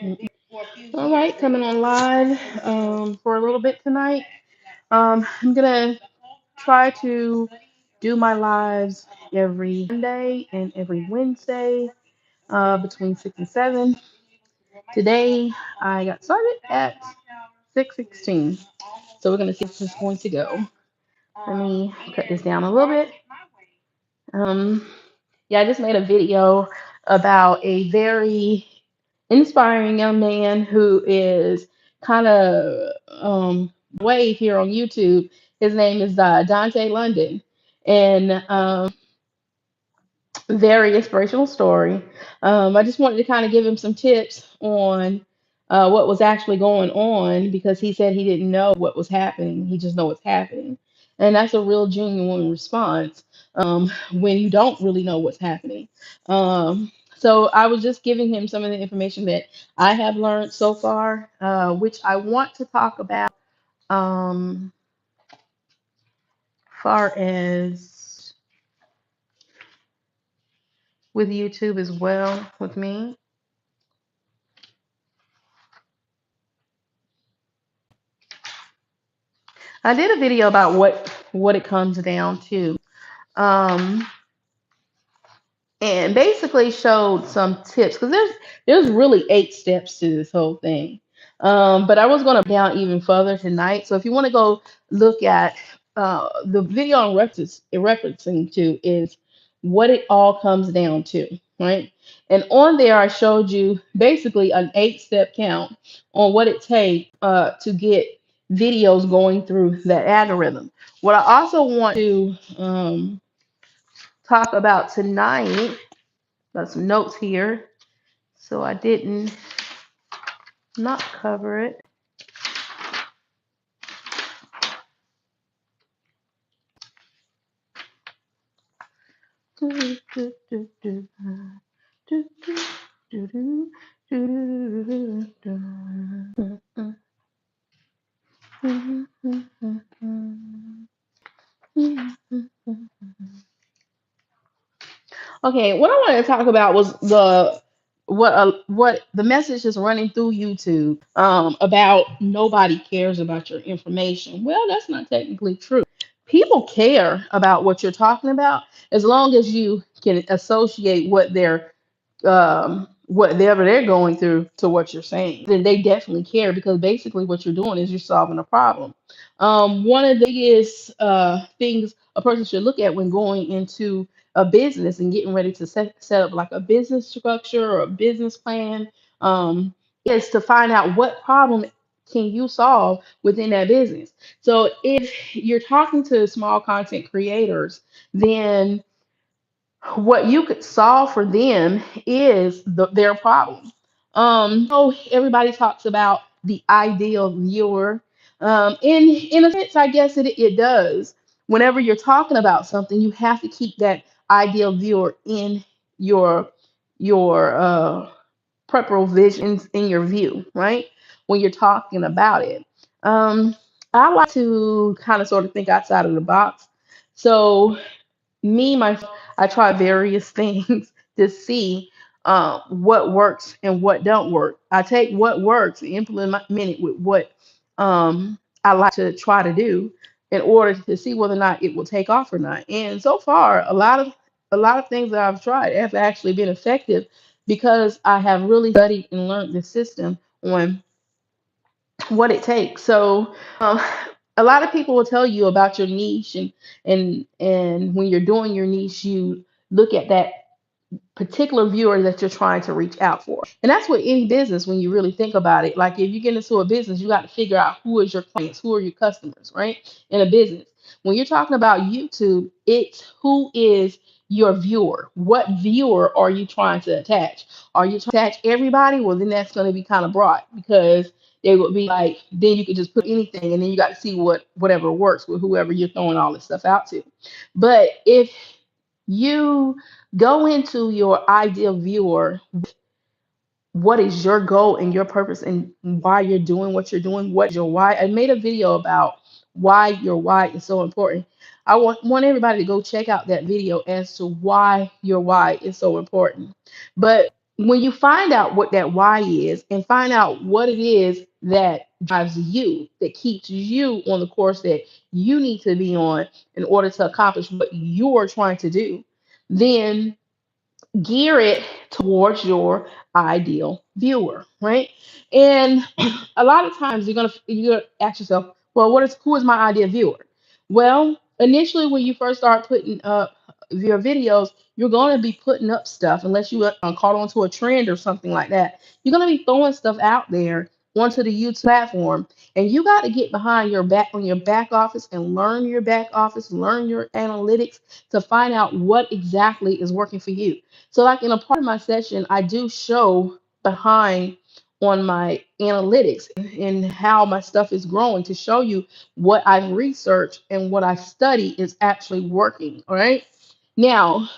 All right, coming on live for a little bit tonight. I'm gonna try to do my lives every Monday and every Wednesday between 6 and 7. Today I got started at 6:16, so we're gonna see if this is going to go. Let me cut this down a little bit. Um, yeah, I just made a video about a very inspiring young man who is kind of way here on YouTube. His name is Dante London, and very inspirational story. I just wanted to kind of give him some tips on what was actually going on because he said he didn't know what was happening. He just know what's happening, and that's a real genuine response when you don't really know what's happening. So I was just giving him some of the information that I have learned so far, which I want to talk about um, far as with YouTube as well with me. I did a video about what it comes down to, um, and basically showed some tips because there's really 8 steps to this whole thing. But I was going to down even further tonight. So if you want to go look at the video I'm referencing to is what it all comes down to, right? And on there, I showed you basically an 8-step count on what it takes to get videos going through that algorithm. What I also want to talk about tonight, got some notes here, so I didn't not cover it. Okay, what I wanted to talk about was what the message is running through YouTube about nobody cares about your information. Well, that's not technically true. People care about what you're talking about as long as you can associate whatever they're going through to what you're saying. Then they definitely care because basically what you're doing is you're solving a problem. One of the biggest things a person should look at when going into a business and getting ready to set up like a business structure or a business plan is to find out what problem can you solve within that business. So if you're talking to small content creators, then what you could solve for them is their problem. So everybody talks about the ideal viewer. In a sense, I guess it does. Whenever you're talking about something, you have to keep that ideal viewer in your your peripheral visions in your view, right? When you're talking about it. I like to kind of sort of think outside of the box. So I try various things to see what works and what don't work. I take what works and implement it with what I like to try to do in order to see whether or not it will take off or not. And so far, a lot of things that I've tried have actually been effective because I have really studied and learned the system on what it takes. So a lot of people will tell you about your niche, and when you're doing your niche, you look at that particular viewer that you're trying to reach out for. And that's with any business when you really think about it. Like if you get into a business, you got to figure out who is your clients, who are your customers, right? In a business. When you're talking about YouTube, it's who is your viewer. What viewer are you trying to attach? Are you trying to attach everybody? Well, then that's going to be kind of broad because they would be like, then you could just put anything and then you got to see whatever works with whoever you're throwing all this stuff out to. But if you go into your ideal viewer, what is your goal and your purpose and why you're doing what you're doing? What is your why? I made a video about why your why is so important. I want everybody to go check out that video as to why your why is so important. But when you find out what that why is and find out what it is that drives you, that keeps you on the course that you need to be on in order to accomplish what you're trying to do, then gear it towards your ideal viewer, right? And a lot of times you're gonna ask yourself, well, who is my ideal viewer? Well, initially when you first start putting up your videos, you're gonna be putting up stuff unless you caught onto a trend or something like that. You're gonna be throwing stuff out there onto the YouTube platform, and you got to get behind your back office and learn your back office, learn your analytics to find out what exactly is working for you. So, like in a part of my session, I do show behind on my analytics and how my stuff is growing to show you what I've researched and what I've studied is actually working. All right. Now,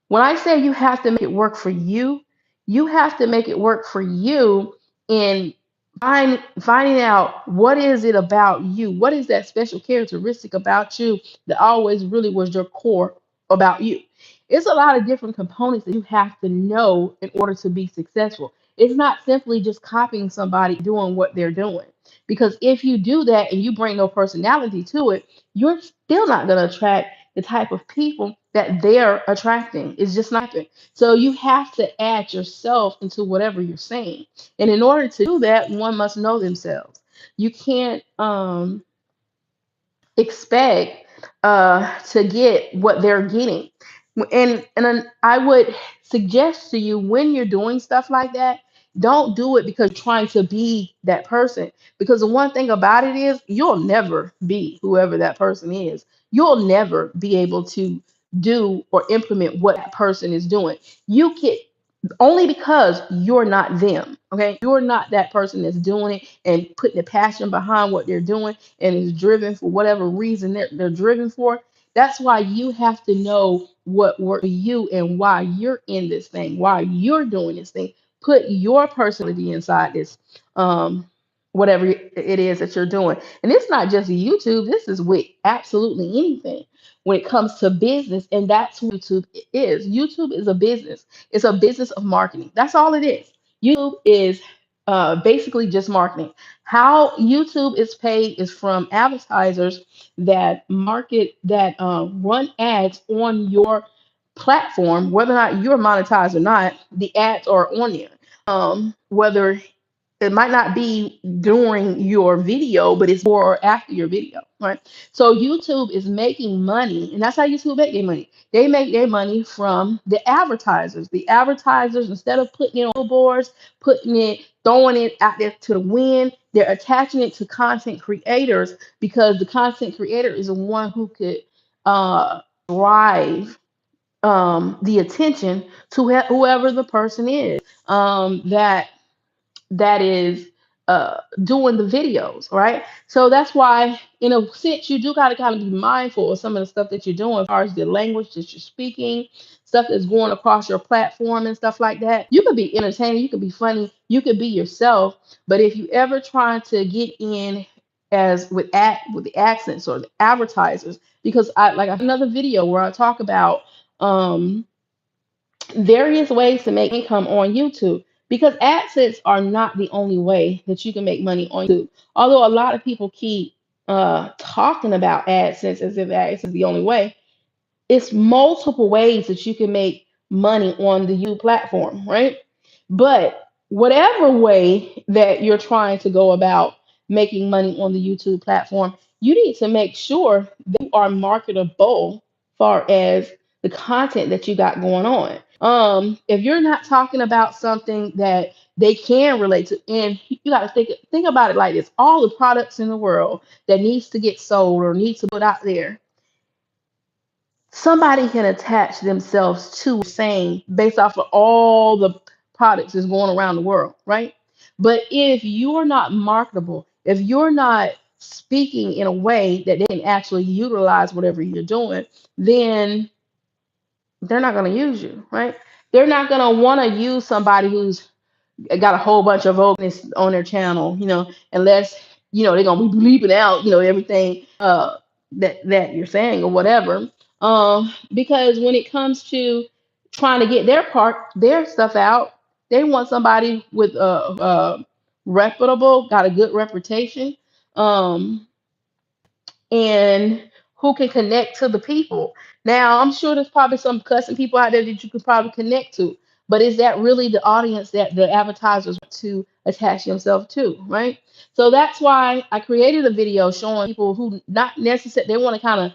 when I say you have to make it work for you have to make it work for you in finding out what is it about you, what is that special characteristic about you that always really was your core about you. It's a lot of different components that you have to know in order to be successful. It's not simply just copying somebody doing what they're doing. Because if you do that and you bring no personality to it, you're still not going to attract the type of people that they're attracting. It's just not happening. So you have to add yourself into whatever you're saying. And in order to do that, one must know themselves. You can't expect to get what they're getting. And then I would suggest to you when you're doing stuff like that, don't do it because you're trying to be that person. Because the one thing about it is you'll never be whoever that person is. You'll never be able to do or implement what that person is doing. You can only because you're not them. Okay, you're not that person that's doing it and putting the passion behind what they're doing and is driven for whatever reason they're driven for. That's why you have to know what works for you and why you're in this thing, why you're doing this thing. Put your personality inside this, whatever it is that you're doing. And it's not just YouTube. This is with absolutely anything when it comes to business, and that's what YouTube is. YouTube is a business. It's a business of marketing. That's all it is. YouTube is basically just marketing. How YouTube is paid is from advertisers that run ads on your platform, whether or not you're monetized or not. The ads are on there. Whether it might not be during your video, but it's before or after your video, right? So YouTube is making money, and that's how YouTube make their money. They make their money from the advertisers. The advertisers, instead of putting it on billboards, throwing it out there to the wind, they're attaching it to content creators because the content creator is the one who could drive the attention to whoever the person is that is doing the videos, right? So that's why, in a sense, you do got to kind of be mindful of some of the stuff that you're doing as far as the language that you're speaking, stuff that's going across your platform and stuff like that. You could be entertaining, you could be funny, you could be yourself, but if you ever try to get in as with the accents or the advertisers, because I have another video where I talk about um various ways to make income on YouTube because AdSense are not the only way that you can make money on YouTube. Although a lot of people keep talking about AdSense as if AdSense is the only way, it's multiple ways that you can make money on the YouTube platform, right? But whatever way that you're trying to go about making money on the YouTube platform, you need to make sure that you are marketable far as the content that you got going on. If you're not talking about something that they can relate to, and you got to think about it like this: all the products in the world that needs to get sold or needs to put out there, somebody can attach themselves to saying based off of all the products that's going around the world, right? But if you're not marketable, if you're not speaking in a way that they can actually utilize whatever you're doing, then they're not going to use you, right? They're not going to want to use somebody who's got a whole bunch of vocalists on their channel, unless they're gonna be bleeping out, everything that you're saying or whatever. Because when it comes to trying to get their stuff out, They want somebody with reputable, got a good reputation, um, and who can connect to the people. Now, I'm sure there's probably some cussing people out there that you could probably connect to, but is that really the audience that the advertisers want to attach themselves to, right? So that's why I created a video showing people who not necessarily they want to kind of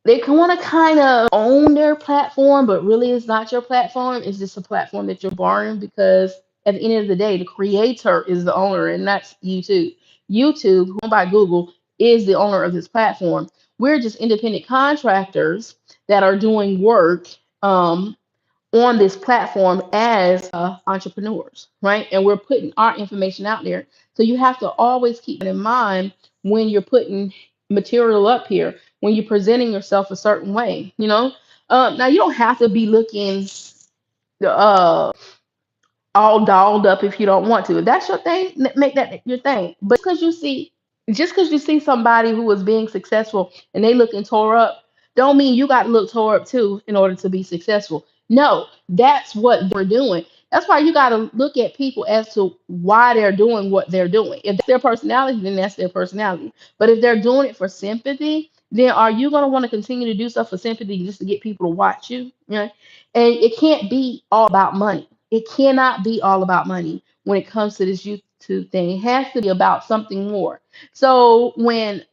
they can want to kind of own their platform, but really it's not your platform. It's just a platform that you're borrowing because at the end of the day, the creator is the owner, and that's YouTube. YouTube, who owned by Google, is the owner of this platform. We're just independent contractors that are doing work on this platform as entrepreneurs, right? And we're putting our information out there. So you have to always keep it in mind when you're putting material up here, when you're presenting yourself a certain way, you know? Now, you don't have to be looking uh, all dolled up if you don't want to. If that's your thing, make that your thing. But just because you see somebody who is being successful and they looking tore up, don't mean you got to look tore up too in order to be successful. No, that's what they're doing. That's why you got to look at people as to why they're doing what they're doing. If that's their personality, then that's their personality. But if they're doing it for sympathy, then are you going to want to continue to do stuff for sympathy just to get people to watch you? You know? And it can't be all about money. It cannot be all about money when it comes to this YouTube thing. It has to be about something more. So when,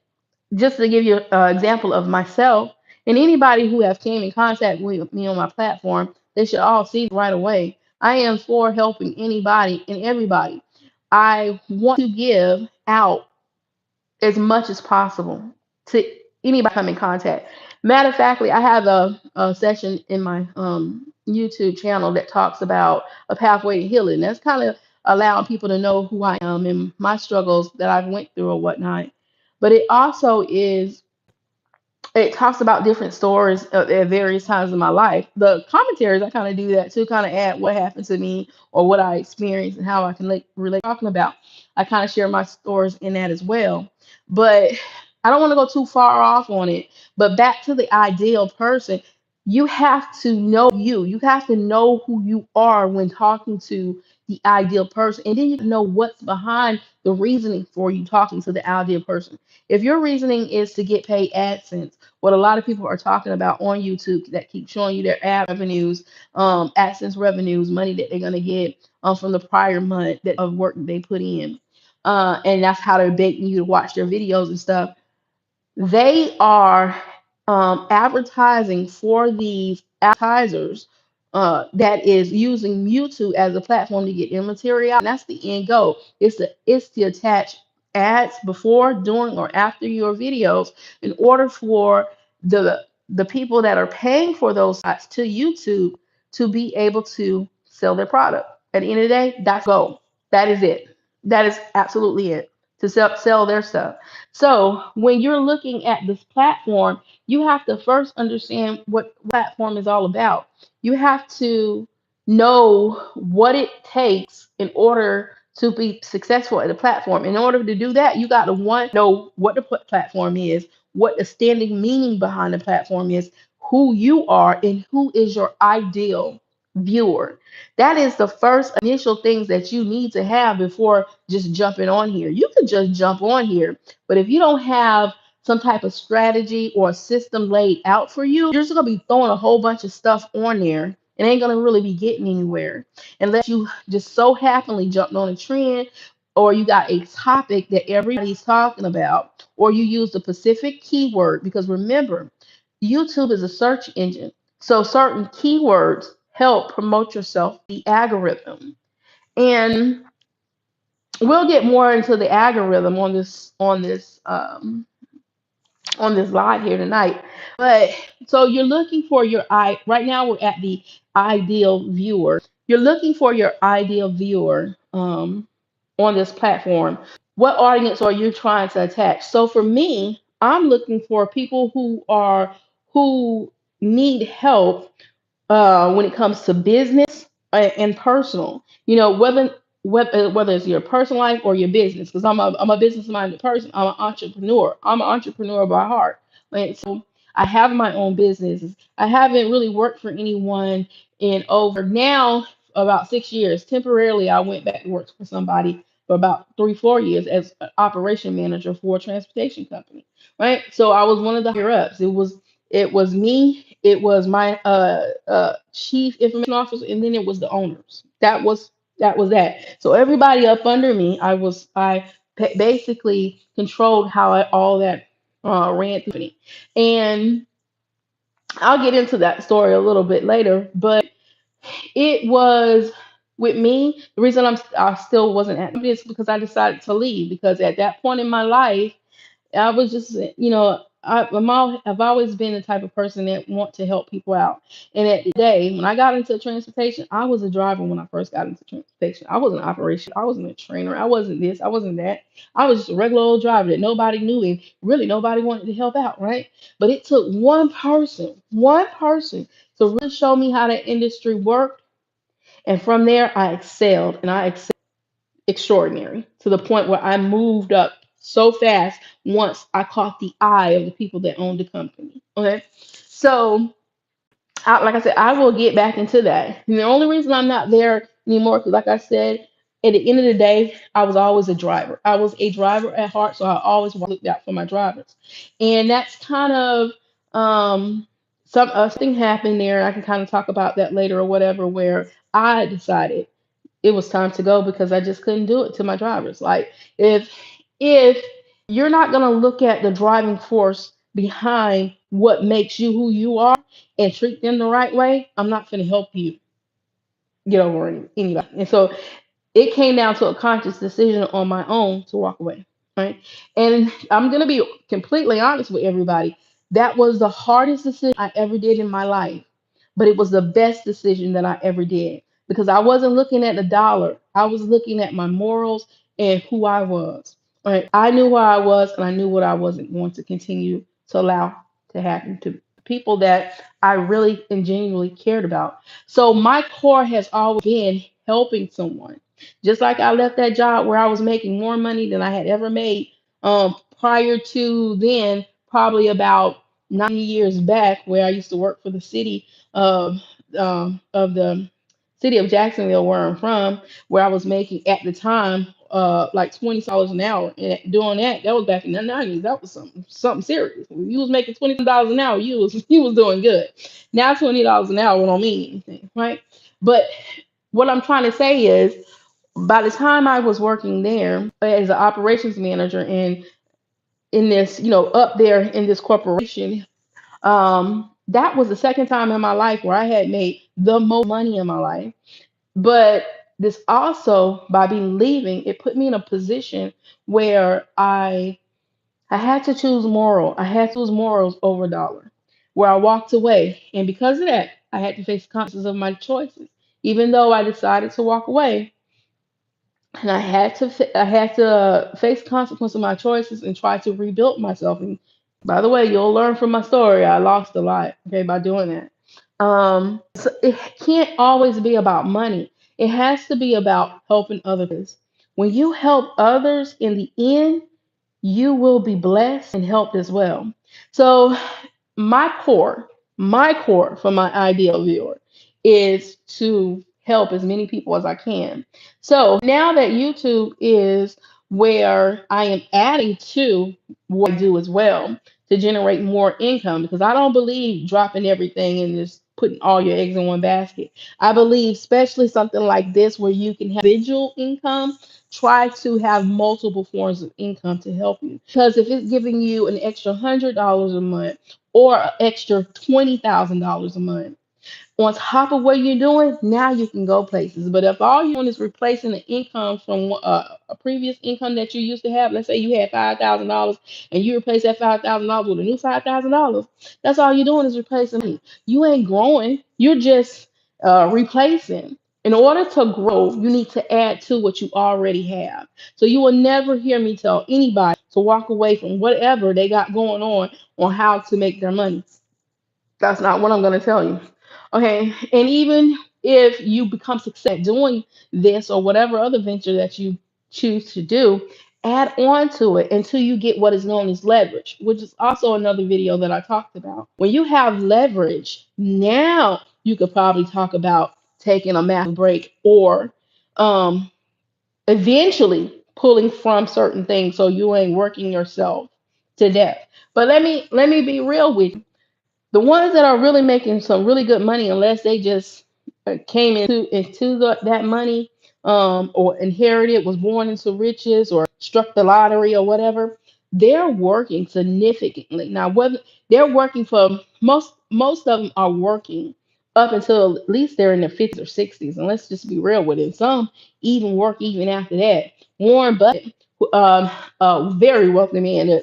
just to give you an example of myself, and anybody who have came in contact with me on my platform, they should all see right away. I am for helping anybody and everybody. I want to give out as much as possible to anybody come in contact. Matter of factly, I have a session in my YouTube channel that talks about a pathway to healing. That's kind of allowing people to know who I am and my struggles that I've went through or whatnot. But it talks about different stories at various times in my life. The commentaries, I kind of do that too, kind of add what happened to me or what I experienced and how I can relate talking about. I kind of share my stories in that as well. But I don't want to go too far off on it. But back to the ideal person, you have to know you. You have to know who you are when talking to the ideal person. And then you know what's behind the reasoning for you talking to the ideal person. If your reasoning is to get paid AdSense, what a lot of people are talking about on YouTube that keep showing you their ad revenues, AdSense revenues, money that they're gonna get from the prior month of work that they put in, and that's how they're begging you to watch their videos and stuff. They are advertising for these advertisers that is using YouTube as a platform to get their material. And that's the end goal. It's to attach ads before, during, or after your videos in order for the people that are paying for those sites to YouTube to be able to sell their product. At the end of the day, that's the goal. That is it. That is absolutely it. To sell their stuff. So when you're looking at this platform, you have to first understand what platform is all about. You have to know what it takes in order to be successful at the platform. In order to do that, you got to one know what the platform is, what the standing meaning behind the platform is, who you are, and who is your ideal viewer. That is the first initial things that you need to have before just jumping on here. You can just jump on here, but if you don't have some type of strategy or system laid out for you, you're just gonna be throwing a whole bunch of stuff on there. It ain't gonna really be getting anywhere unless you just so happily jumped on a trend or you got a topic that everybody's talking about, or you use the specific keyword. Because remember, YouTube is a search engine. So certain keywords help promote yourself, the algorithm. And we'll get more into the algorithm on this live here tonight. But so you're looking for your right now we're at the ideal viewer. You're looking for your ideal viewer on this platform. What audience are you trying to attach? So for me, I'm looking for people who need help when it comes to business and personal. You know, whether it's your personal life or your business, because I'm a business minded person. I'm an entrepreneur. I'm an entrepreneur by heart. Right? So I have my own business. I haven't really worked for anyone in over now. about 6 years. Temporarily, I went back to work for somebody for about 3, 4 years as an operation manager for a transportation company. Right. So I was one of the higher ups. It was me. It was my chief information officer, and then it was the owners. That was that. So everybody up under me, I basically controlled how all that ran through me. And I'll get into that story a little bit later, but it was with me. The reason I still wasn't at is because I decided to leave because at that point in my life, I was just, I've always been the type of person that want to help people out. And at the day, when I got into transportation, I was a driver when I first got into transportation. I wasn't an operation. I wasn't a trainer. I wasn't this. I wasn't that. I was just a regular old driver that nobody knew and really nobody wanted to help out, right? But it took one person to really show me how that industry worked. And from there, I excelled and I excelled extraordinary to the point where I moved up so fast once I caught the eye of the people that owned the company. Okay. So, like I said, I will get back into that. And the only reason I'm not there anymore, because like I said, at the end of the day, I was always a driver. I was a driver at heart, so I always looked out for my drivers. And that's kind of something happened there. I can kind of talk about that later or whatever, where I decided it was time to go because I just couldn't do it to my drivers. Like if you're not gonna look at the driving force behind what makes you who you are and treat them the right way, I'm not gonna help you get over anybody. And so it came down to a conscious decision on my own to walk away. Right. And I'm going to be completely honest with everybody. That was the hardest decision I ever did in my life, but it was the best decision that I ever did because I wasn't looking at the dollar. I was looking at my morals and who I was. Right. I knew who I was and I knew what I wasn't going to continue to allow to happen to people that I really and genuinely cared about. So my core has always been helping someone. Just like I left that job where I was making more money than I had ever made prior to then, probably about 90 years back, where I used to work for the city of the city of Jacksonville, where I'm from, where I was making at the time like $20 an hour. And doing that was back in the 90s. That was something serious. When you was making $20 an hour, you was doing good. Now $20 an hour don't mean anything, right? But what I'm trying to say is by the time I was working there as an operations manager and in this, up there in this corporation, that was the second time in my life where I had made the most money in my life. But this also, by being leaving, it put me in a position where I had to choose moral. I had to choose morals over dollar. Where I walked away, and because of that, I had to face the consequences of my choices. Even though I decided to walk away, and I had to face consequence of my choices and try to rebuild myself. And by the way, you'll learn from my story. I lost a lot, okay, by doing that. So it can't always be about money. It has to be about helping others. When you help others, in the end, you will be blessed and helped as well. So my core, my core for my ideal viewer is to help as many people as I can. So now that YouTube is where I am adding to what I do as well to generate more income because I don't believe dropping everything and just putting all your eggs in one basket. I believe, especially something like this where you can have individual income, try to have multiple forms of income to help you. Because if it's giving you an extra $100 a month or an extra $20,000 a month, on top of what you're doing, now you can go places. But if all you're doing is replacing the income from a previous income that you used to have, let's say you had $5,000 and you replace that $5,000 with a new $5,000, that's all you're doing is replacing it. You ain't growing, you're just replacing. In order to grow, you need to add to what you already have. So you will never hear me tell anybody to walk away from whatever they got going on how to make their money. That's not what I'm going to tell you. Okay. And even if you become successful at doing this or whatever other venture that you choose to do, add on to it until you get what is known as leverage, which is also another video that I talked about. When you have leverage, now you could probably talk about taking a massive break, or um, eventually pulling from certain things so you ain't working yourself to death. But let me be real with you. The ones that are really making some really good money, unless they just came into that money, or inherited, was born into riches, or struck the lottery or whatever, they're working significantly. Now, whether they're working for, most of them are working up until at least they're in their 50s or 60s, and let's just be real with it. Some even work even after that. Warren Buffett, a very wealthy man,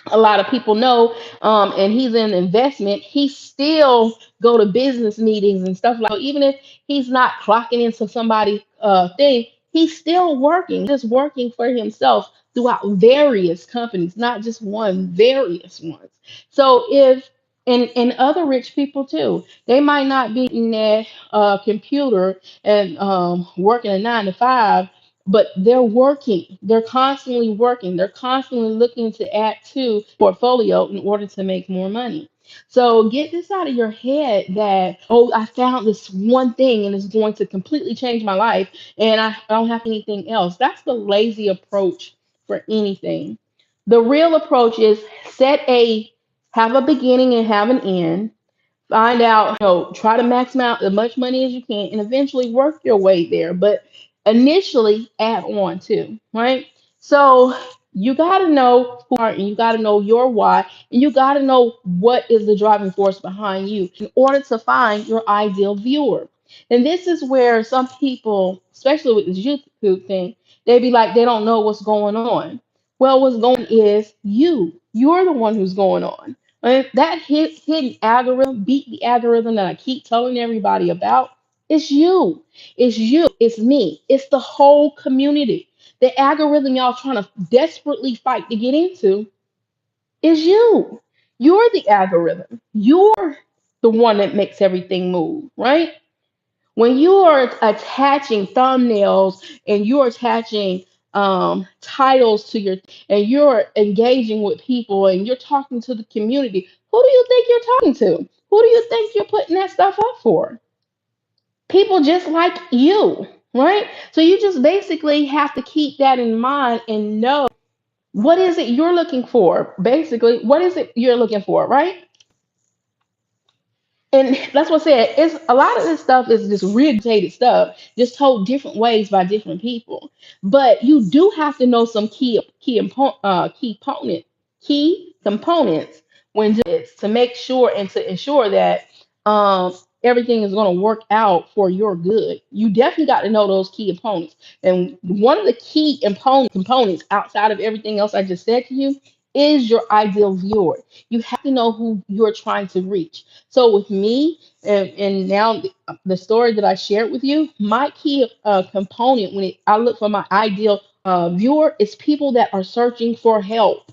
a lot of people know, and he's in investment, he still go to business meetings and stuff like, so even if he's not clocking into somebody's thing, he's still working, just working for himself throughout various companies, not just one, various ones. So if, and other rich people too, they might not be in that computer and working a 9 to 5, but they're working. They're constantly working. They're constantly looking to add to portfolio in order to make more money. So get this out of your head that, oh, I found this one thing and it's going to completely change my life and I don't have anything else. That's the lazy approach for anything. The real approach is have a beginning and have an end. Find out, try to max out as much money as you can and eventually work your way there. But initially add on to, right? So you got to know who you are, and you got to know your why, and you got to know what is the driving force behind you in order to find your ideal viewer. And this is where some people, especially with this YouTube thing, they be like, they don't know what's going on. Well, what's going on is you. You're the one who's going on. And that hidden algorithm, beat the algorithm that I keep telling everybody about, it's you. It's you. It's me. It's the whole community. The algorithm y'all trying to desperately fight to get into is you. You're the algorithm. You're the one that makes everything move, right? When you are attaching thumbnails and you're attaching titles to your, and you're engaging with people and you're talking to the community, who do you think you're talking to? Who do you think you're putting that stuff up for? People just like you, right? So you just basically have to keep that in mind and know what is it you're looking for. Basically, what is it you're looking for, right? And that's what I said. It's a lot of this stuff is just regurgitated stuff, just told different ways by different people. But you do have to know some key components when doing this to make sure and to ensure that everything is going to work out for your good. You definitely got to know those key components. And one of the key components outside of everything else I just said to you is your ideal viewer. You have to know who you're trying to reach. So with me, and now the story that I shared with you, my key component when I look for my ideal viewer is people that are searching for help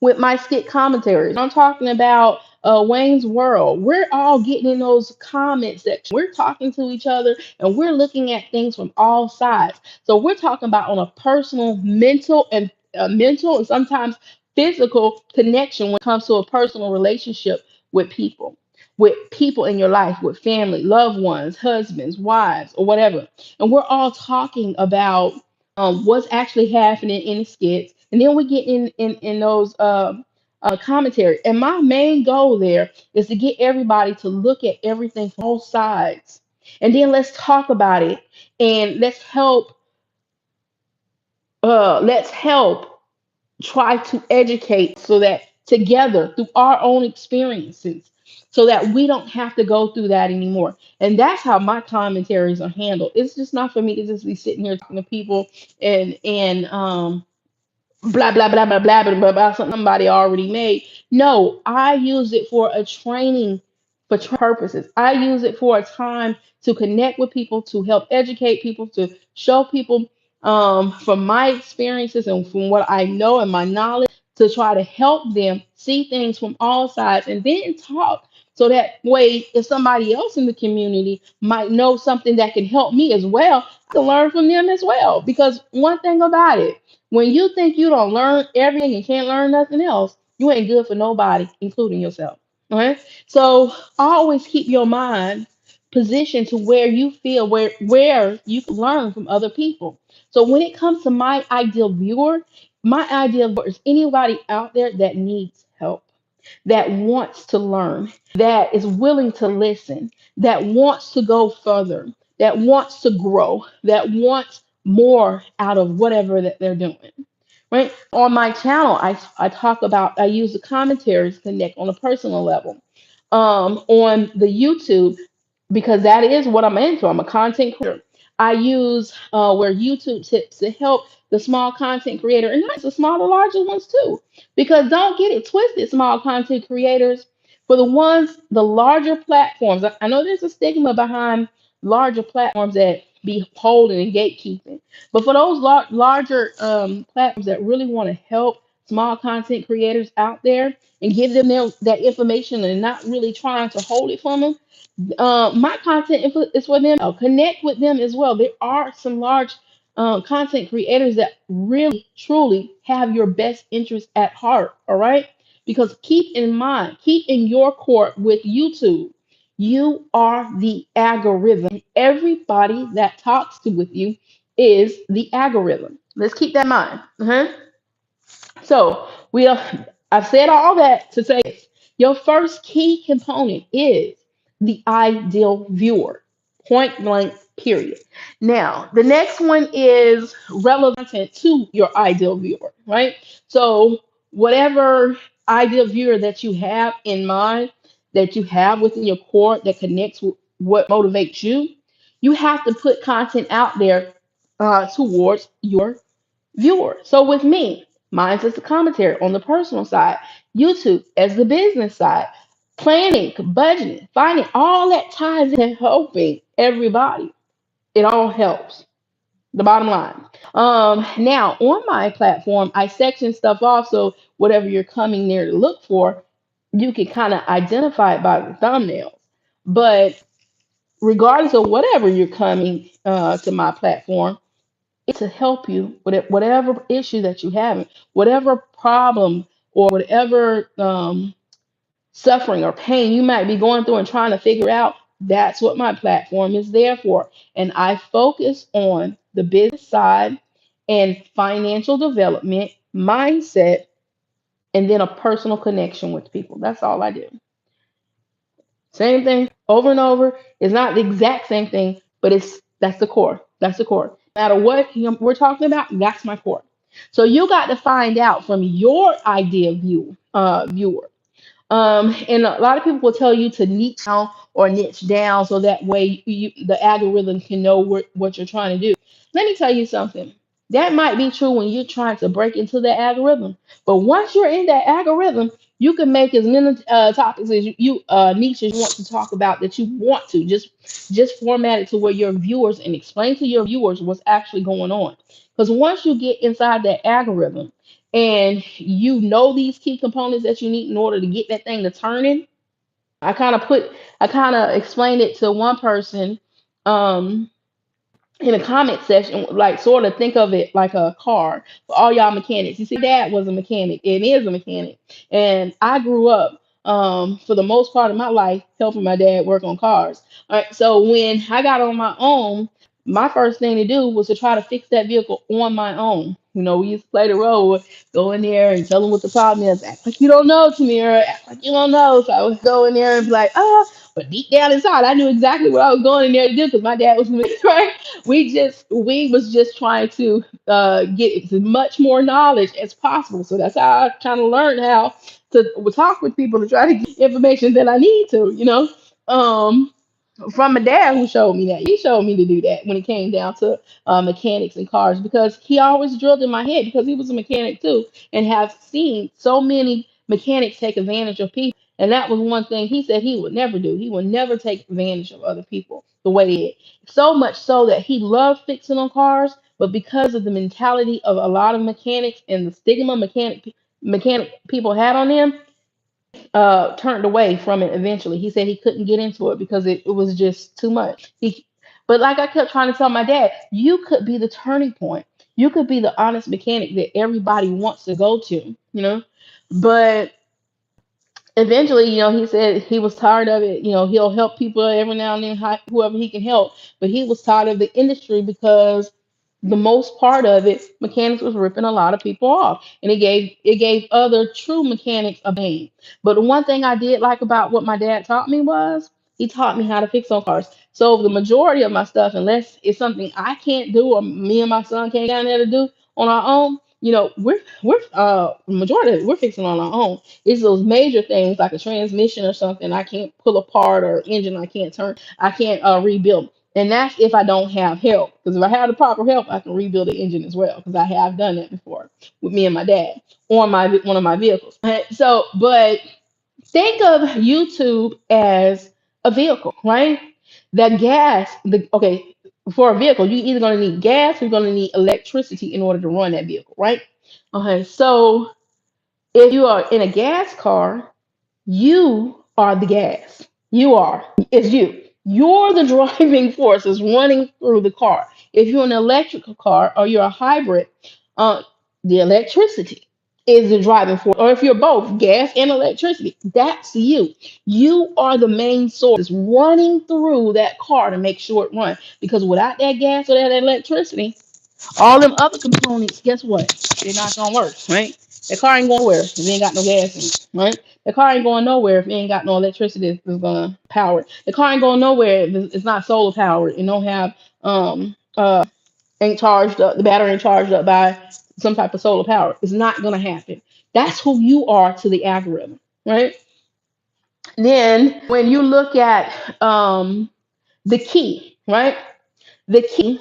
with my skit commentaries. I'm talking about Wayne's World. We're all getting in those comments that we're talking to each other and we're looking at things from all sides. So we're talking about on a personal, mental and sometimes physical connection when it comes to a personal relationship with people. With people in your life, with family, loved ones, husbands, wives, or whatever. And we're all talking about what's actually happening in the skits, and then we get in those commentary. And my main goal there is to get everybody to look at everything from all sides, and then let's talk about it, and let's help try to educate so that together through our own experiences so that we don't have to go through that anymore. And that's how my commentaries are handled. It's just not for me to just be sitting here talking to people and blah blah blah blah blah blah blah about something somebody already made. No, I use it for a training for purposes. I use it for a time to connect with people, to help educate people, to show people from my experiences and from what I know and my knowledge to try to help them see things from all sides and then talk. So that way, if somebody else in the community might know something that can help me as well, I can learn from them as well. Because one thing about it, when you think you don't learn everything and can't learn nothing else, you ain't good for nobody, including yourself. All right. So always keep your mind position to where you feel where you can learn from other people. So when it comes to my ideal viewer is anybody out there that needs help, that wants to learn, that is willing to listen, that wants to go further, that wants to grow, that wants more out of whatever that they're doing. Right? On my channel, I talk about, I use the commentaries to connect on a personal level. On the YouTube, because that is what I'm into. I'm a content creator. I use where YouTube tips to help the small content creator, and not just the small, the larger ones too. Because don't get it twisted, small content creators. For the larger platforms, I know there's a stigma behind larger platforms that be holding and gatekeeping. But for those larger platforms that really want to help small content creators out there and give them that information and not really trying to hold it from them, my content is for them. Connect with them as well. There are some large content creators that really, truly have your best interest at heart. All right. Because keep in mind, keep in your court with YouTube, you are the algorithm. Everybody that talks to with you is the algorithm. Let's keep that in mind. So I've said all that to say this. Your first key component is the ideal viewer. Point blank, period. Now, the next one is relevant to your ideal viewer, right? So whatever ideal viewer that you have in mind, that you have within your core that connects with what motivates you, you have to put content out there towards your viewer. So with me, mine's is the commentary on the personal side, YouTube as the business side, planning, budgeting, finding, all that ties in helping everybody. It all helps. The bottom line. Now on my platform, I section stuff off so whatever you're coming there to look for, you can kind of identify it by the thumbnails. But regardless of whatever you're coming to my platform, to help you with whatever issue that you have, whatever problem or whatever suffering or pain you might be going through and trying to figure out. That's what my platform is there for. And I focus on the business side and financial development, mindset, and then a personal connection with people. That's all I do. Same thing over and over. It's not the exact same thing, but that's the core. That's the core. No matter what we're talking about, that's my core. So you got to find out from your idea viewer. And a lot of people will tell you to niche down so that way the algorithm can know what you're trying to do. Let me tell you something. That might be true when you're trying to break into the algorithm, but once you're in that algorithm, you can make as many topics as niches you want to talk about that you want to. Just format it to where your viewers and explain to your viewers what's actually going on. Because once you get inside that algorithm, and you know these key components that you need in order to get that thing to turning. I kind of explained it to one person um in a comment section, like sort of think of it like a car for all y'all mechanics. You see, dad was a mechanic and is a mechanic, and I grew up for the most part of my life helping my dad work on cars. All right, so when I got on my own, my first thing to do was to try to fix that vehicle on my own. You know, we used to play the role, go in there and tell them what the problem is. Act like you don't know, Tamira. Act like you don't know. So I would go in there and be like, but deep down inside, I knew exactly what I was going in there to do because my dad was right. We was just trying to get as much more knowledge as possible. So that's how I kind of learned how to talk with people to try to get information that I need to, um, from my dad who showed me that. He showed me to do that when it came down to mechanics and cars because he always drilled in my head because he was a mechanic too and have seen so many mechanics take advantage of people. And that was one thing he said he would never do. He would never take advantage of other people the way he did. So much so that he loved fixing on cars, but because of the mentality of a lot of mechanics and the stigma mechanic people had on them, turned away from it eventually. He said he couldn't get into it because it was just too much. But like I kept trying to tell my dad, you could be the turning point. You could be the honest mechanic that everybody wants to go to, But eventually, he said he was tired of it. He'll help people every now and then, whoever he can help, but he was tired of the industry because the most part of it, mechanics was ripping a lot of people off, and it gave other true mechanics a bang. But the one thing I did like about what my dad taught me was he taught me how to fix on cars. So the majority of my stuff, unless it's something I can't do or me and my son can't get down there to do on our own, we're majority of it, we're fixing on our own. It's those major things like a transmission or something I can't pull apart, or engine I can't turn, I can't rebuild. And that's if I don't have help. Because if I have the proper help, I can rebuild the engine as well. Because I have done that before with me and my dad on my one of my vehicles. So, but think of YouTube as a vehicle, right? The gas, for a vehicle, you're either going to need gas or you're going to need electricity in order to run that vehicle, right? Okay, so if you are in a gas car, you are the gas. You are. It's you. You're the driving force is running through the car. If you're an electrical car or you're a hybrid, uh, the electricity is the driving force. Or if you're both gas and electricity, that's you. You are the main source running through that car to make sure it runs. Because without that gas or that electricity, all them other components, guess what? They're not gonna work, right? The car ain't going nowhere if it ain't got no gas in it, right? The car ain't going nowhere if it ain't got no electricity that's gonna power it. The car ain't going nowhere if it's not solar powered and don't have ain't charged up, the battery ain't charged up by some type of solar power. It's not gonna happen. That's who you are to the algorithm, right? Then when you look at the key, right? The key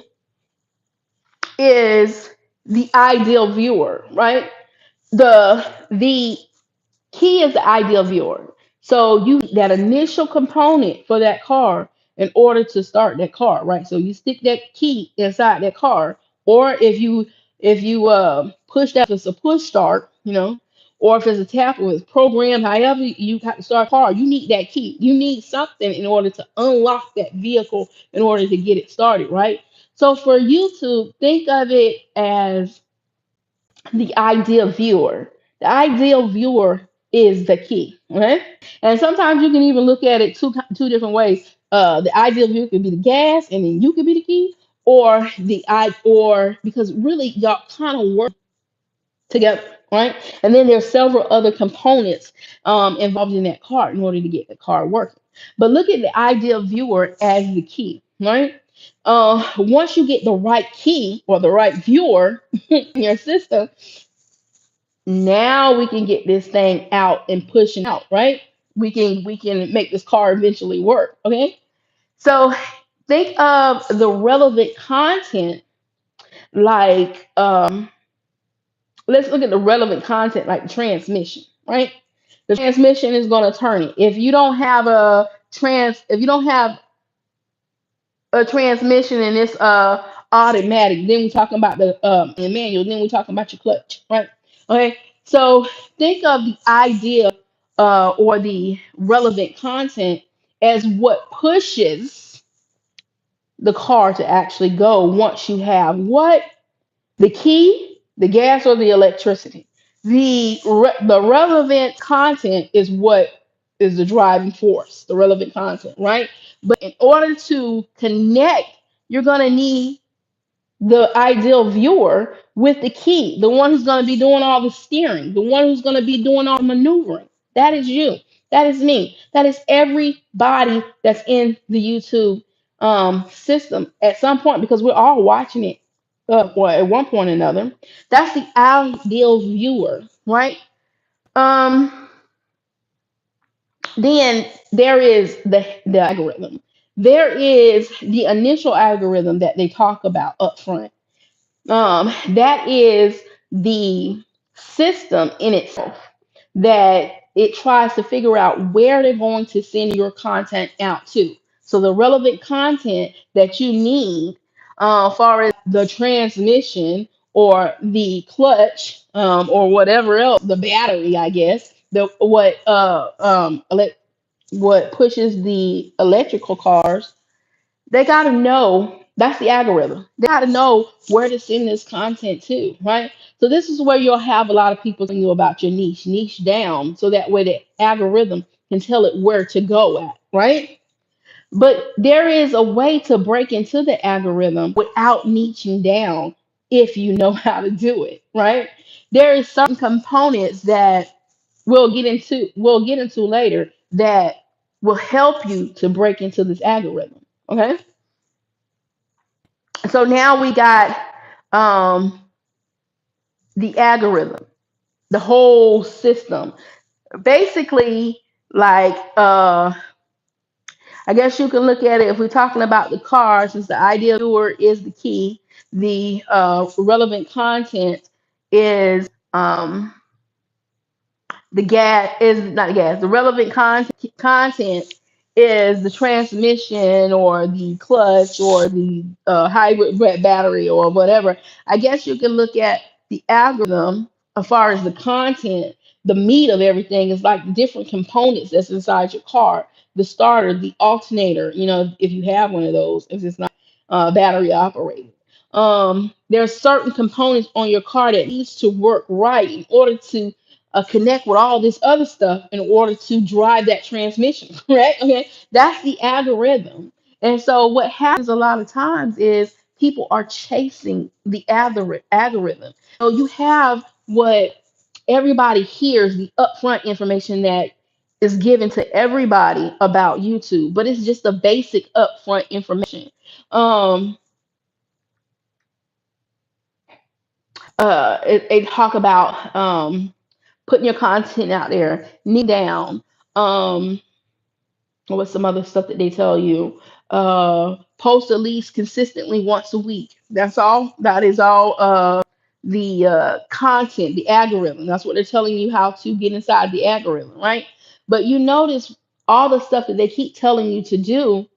is the ideal viewer, right? The key is the ideal viewer. So you that initial component for that car in order to start that car, right? So you stick that key inside that car, or if you push that, if it's a push start, or if it's a tap or it's programmed, however you got to start a car, you need that key. You need something in order to unlock that vehicle in order to get it started, right? So for YouTube, think of it as the ideal viewer. The ideal viewer is the key, right? And sometimes you can even look at it two different ways. The ideal viewer could be the gas, and then you could be the key, or because really y'all kind of work together, right? And then there's several other components involved in that car in order to get the car working. But look at the ideal viewer as the key, right? Once you get the right key or the right viewer in your system, now we can get this thing out and pushing out, right? We can make this car eventually work. Okay. So think of the relevant content like let's look at the relevant content like transmission, right? The transmission is going to turn it. If you don't have a transmission and it's automatic, then we're talking about the manual, then we're talking about your clutch, right? Okay, so think of the idea or the relevant content as what pushes the car to actually go once you have what? The key, the gas, or the electricity. The relevant content is what is the driving force, the relevant content, right? But in order to connect, you're going to need the ideal viewer with the key, the one who's going to be doing all the steering, the one who's going to be doing all the maneuvering. That is you. That is me. That is everybody that's in the YouTube system at some point because we're all watching it well, at one point or another. That's the ideal viewer, right? Um, then there is the algorithm. There is the initial algorithm that they talk about up front. That is the system in itself that it tries to figure out where they're going to send your content out to. So the relevant content that you need, far as the transmission or the clutch, or whatever else, the battery, I guess, what pushes the electrical cars, they got to know. That's the algorithm. They got to know where to send this content to, right? So this is where you'll have a lot of people telling you about your niche down, so that way the algorithm can tell it where to go at, right? But there is a way to break into the algorithm without niching down if you know how to do it, right? There is certain components that we'll get into later that will help you to break into this algorithm. Okay? So now we got um the algorithm, the whole system. Basically, like I guess you can look at it if we're talking about the car, since the ideal viewer is the key, the relevant content is the gas is not the gas. The relevant content is the transmission or the clutch or the hybrid battery or whatever. I guess you can look at the algorithm as far as the content, the meat of everything is like different components that's inside your car. The starter, the alternator, if you have one of those, if it's not battery operated. There are certain components on your car that needs to work right in order to connect with all this other stuff in order to drive that transmission, correct? Okay, that's the algorithm. And so what happens a lot of times is people are chasing the algorithm. So you have what everybody hears, the upfront information that is given to everybody about YouTube, but it's just the basic upfront information. Um, it talk about putting your content out there, knee down. Um, what's some other stuff that they tell you? Post at least consistently once a week. That's all. That is all. The content, the algorithm. That's what they're telling you how to get inside the algorithm, right? But you notice all the stuff that they keep telling you to do.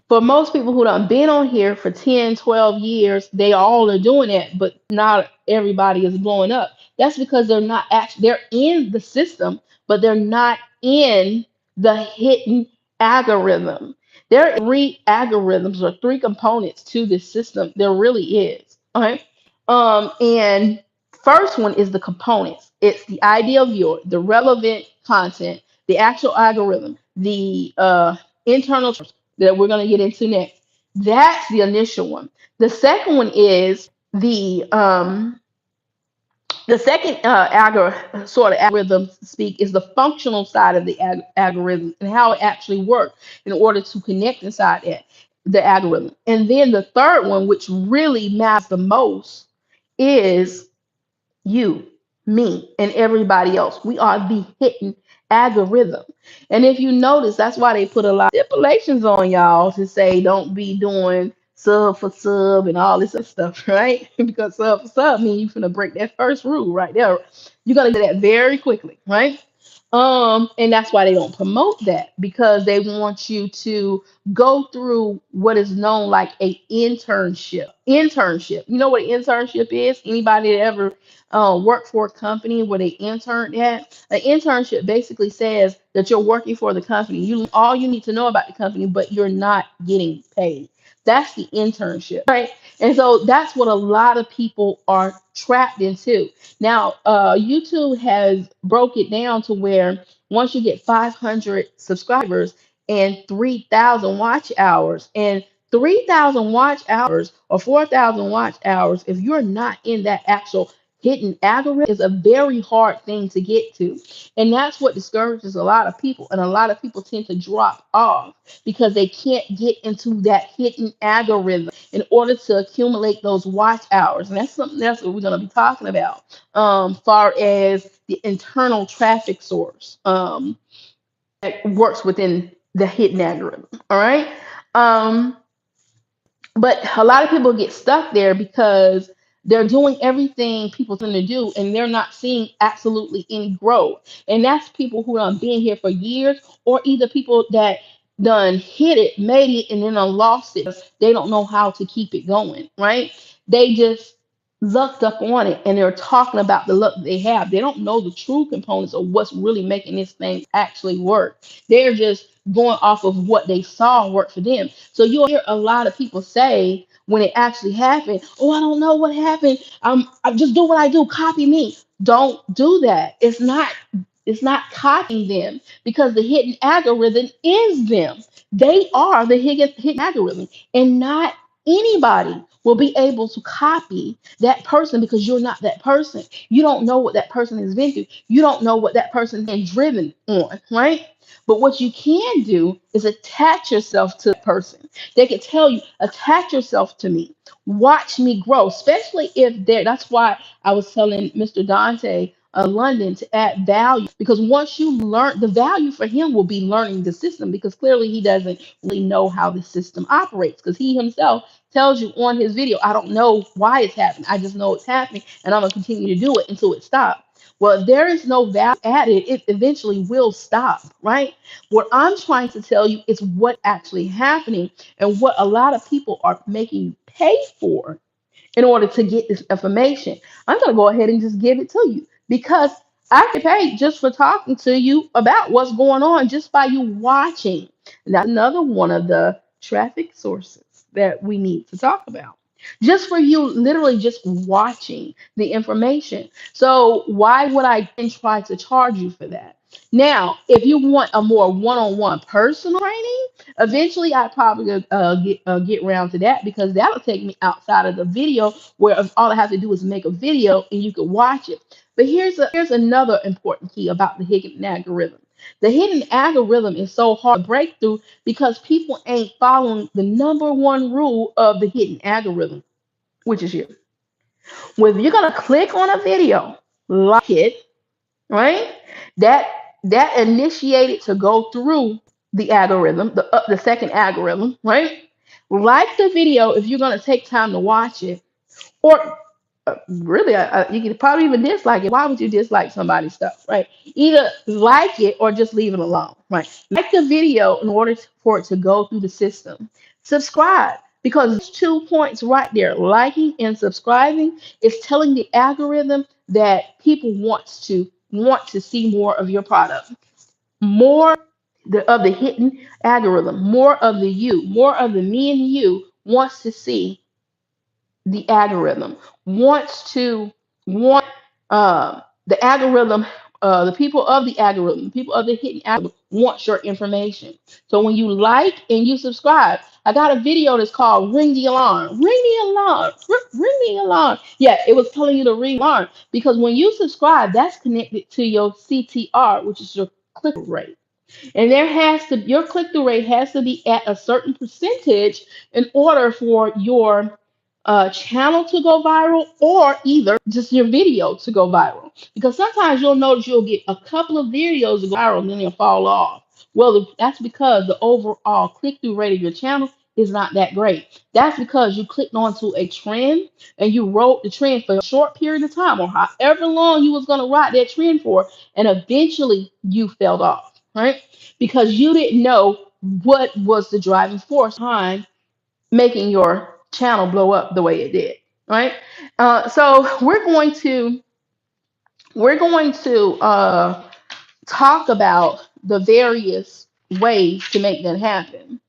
For most people who done been on here for 10, 12 years, they all are doing it, but not everybody is blowing up. That's because they're not actually, they're in the system, but they're not in the hidden algorithm. There are three algorithms or three components to this system. There really is. Okay. And first one is the components. It's the ideal viewer, the relevant content, the actual algorithm, the internal that we're going to get into next. That's the initial one. The second one is the second sort of algorithm speak is the functional side of the algorithm and how it actually works in order to connect inside the algorithm. And then the third one, which really matters the most, is you, me, and everybody else. We are the hidden algorithm. And if you notice, that's why they put a lot of stipulations on y'all to say don't be doing sub for sub and all this other stuff, right? Because sub for sub means you're gonna break that first rule right there. You're gonna get that very quickly, right? And that's why they don't promote that because they want you to go through what is known like a internship. Internship. You know what an internship is? Anybody that ever worked for a company where they interned at? An internship basically says that you're working for the company. You all you need to know about the company, but you're not getting paid. That's the internship, right? And so that's what a lot of people are trapped into. Now, YouTube has broke it down to where once you get 500 subscribers and 3,000 watch hours, and 3,000 watch hours or 4,000 watch hours, if you're not in that actual hidden algorithm, is a very hard thing to get to. And that's what discourages a lot of people. And a lot of people tend to drop off because they can't get into that hidden algorithm in order to accumulate those watch hours. And that's something else that we're going to be talking about, far as the internal traffic source that works within the hidden algorithm. All right. Um, but a lot of people get stuck there because they're doing everything people tend to do and they're not seeing absolutely any growth. And that's people who have been here for years, or either people that done hit it, made it, and then done lost it. They don't know how to keep it going, right? They just lucked up on it and they're talking about the luck they have. They don't know the true components of what's really making this thing actually work. They're just going off of what they saw work for them. So you'll hear a lot of people say, when it actually happened. Oh, I don't know what happened. I just do what I do. Copy me. Don't do that. It's not copying them because the hidden algorithm is them. They are the hidden algorithm, and not anybody will be able to copy that person because you're not that person. You don't know what that person has been through. You don't know what that person has been driven on, right? But what you can do is attach yourself to the person. They can tell you, attach yourself to me. Watch me grow, especially if they're. That's why I was telling Mr. Dante London to add value because once you learn the value for him will be learning the system because clearly he doesn't really know how the system operates because he himself tells you on his video, I don't know why it's happening. I just know it's happening and I'm going to continue to do it until it stops. Well, if there is no value added, it eventually will stop, right? What I'm trying to tell you is what actually happening and what a lot of people are making you pay for in order to get this information. I'm going to go ahead and just give it to you because I get paid just for talking to you about what's going on just by you watching. And that's another one of the traffic sources that we need to talk about. Just for you literally just watching the information. So why would I then try to charge you for that? Now, if you want a more one-on-one personal training, eventually I probably get around to that because that'll take me outside of the video where all I have to do is make a video and you can watch it. But here's another important key about the hidden algorithm. The hidden algorithm is so hard to break through because people ain't following the number one rule of the hidden algorithm, which is here. When you're gonna click on a video, like it, right? That that initiated to go through the algorithm, the second algorithm, right? Like the video if you're gonna take time to watch it, or really, you could probably even dislike it. Why would you dislike somebody's stuff, right? Either like it or just leave it alone, right? Like the video in order for it to go through the system. Subscribe because those 2 points right there, liking and subscribing, is telling the algorithm that people want to see more of your product, more of the hidden algorithm, more of the you, more of the me and you wants to see the algorithm wants to want the algorithm the people of the algorithm, people of the hidden algorithm want your information. So when you like and you subscribe, I got a video that's called ring the alarm, ring the alarm, ring the alarm. Yeah, it was telling you to ring the alarm because when you subscribe, that's connected to your CTR, which is your click rate. And your click through rate has to be at a certain percentage in order for your channel to go viral or either just your video to go viral. Because sometimes you'll notice you'll get a couple of videos to go viral and then they'll fall off. Well, that's because the overall click through rate of your channel is not that great. That's because you clicked onto a trend and you rode the trend for a short period of time or however long you was going to ride that trend for, and eventually you fell off, right? Because you didn't know what was the driving force behind making your channel blow up the way it did, right? So we're going to talk about the various ways to make that happen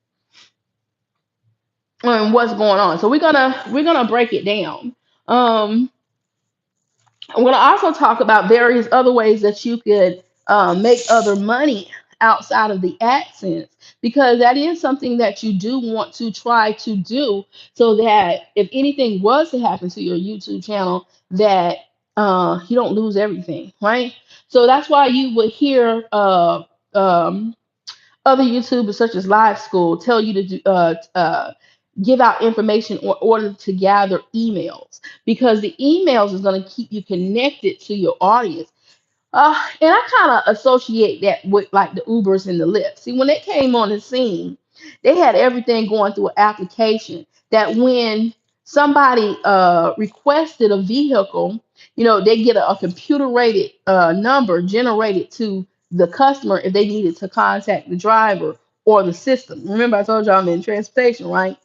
and what's going on. So we're gonna break it down. Um, I'm going to also talk about various other ways that you could make other money outside of the AdSense because that is something that you do want to try to do so that if anything was to happen to your YouTube channel, that you don't lose everything, right? So that's why you would hear um, other YouTubers such as Live School tell you to give out information in order to gather emails because the emails is going to keep you connected to your audience. And I kind of associate that with like the Ubers and the Lyfts. See, when they came on the scene, they had everything going through an application that when somebody requested a vehicle, they get a computer rated number generated to the customer if they needed to contact the driver or the system. Remember, I told you I'm in transportation, right?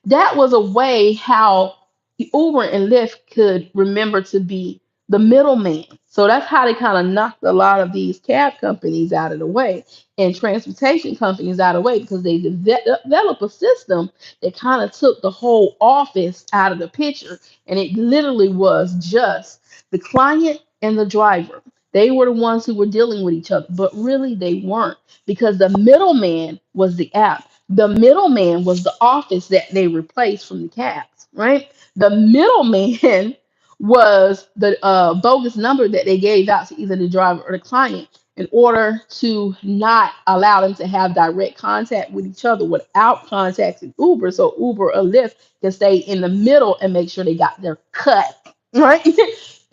That was a way how Uber and Lyft could remember to be the middleman. So that's how they kind of knocked a lot of these cab companies out of the way and transportation companies out of the way because they developed a system that kind of took the whole office out of the picture. And it literally was just the client and the driver. They were the ones who were dealing with each other, but really they weren't because the middleman was the app. The middleman was the office that they replaced from the cabs, right? The middleman was the bogus number that they gave out to either the driver or the client in order to not allow them to have direct contact with each other without contacting Uber. So Uber or Lyft can stay in the middle and make sure they got their cut, right?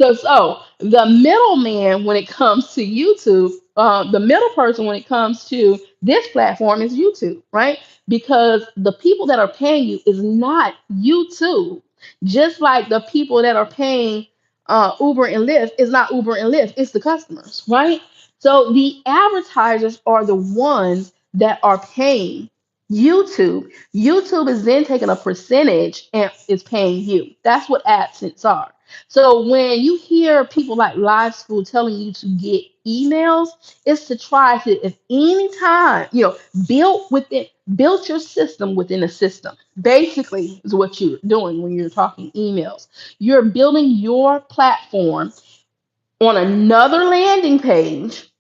So the middleman when it comes to YouTube, the middle person when it comes to this platform is YouTube, right? Because the people that are paying you is not YouTube. Just like the people that are paying Uber and Lyft is not Uber and Lyft, it's the customers, right? So the advertisers are the ones that are paying YouTube. YouTube is then taking a percentage and is paying you. That's what AdSense are. So when you hear people like Live School telling you to get emails, it's to try to, if any time, build your system within a system. Basically, is what you're doing when you're talking emails. You're building your platform on another landing page,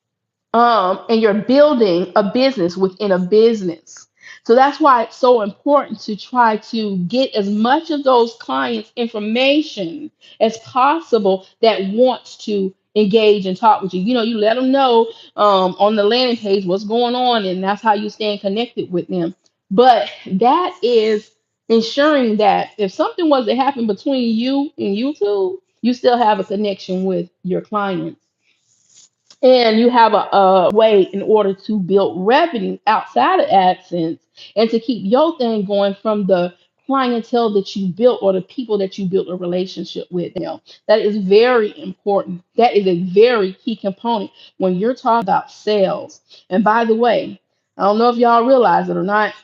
and you're building a business within a business. So that's why it's so important to try to get as much of those clients' information as possible that wants to engage and talk with you. You let them know on the landing page what's going on, and that's how you stay connected with them. But that is ensuring that if something was to happen between you and YouTube, you still have a connection with your clients and you have a way in order to build revenue outside of AdSense and to keep your thing going from the clientele that you built or the people that you built a relationship with. That is very important. That is a very key component when you're talking about sales. And by the way, I don't know if y'all realize it or not,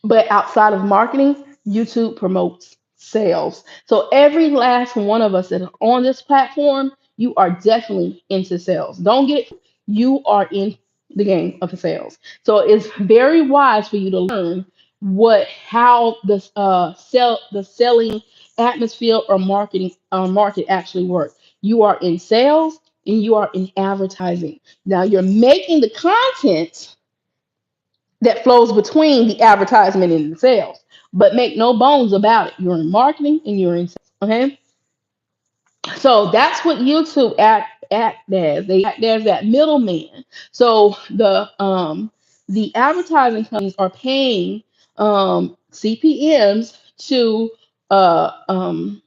but outside of marketing, YouTube promotes sales. So every last one of us that are on this platform, you are definitely into sales. Don't get it. You are in the game of the sales. So it's very wise for you to learn how the selling atmosphere or market actually works. You are in sales and you are in advertising. Now you're making the content that flows between the advertisement and the sales. But make no bones about it. You're in marketing and you're in sales. Okay. So that's what YouTube act as. They act as that middleman. So the advertising companies are paying CPMs uh um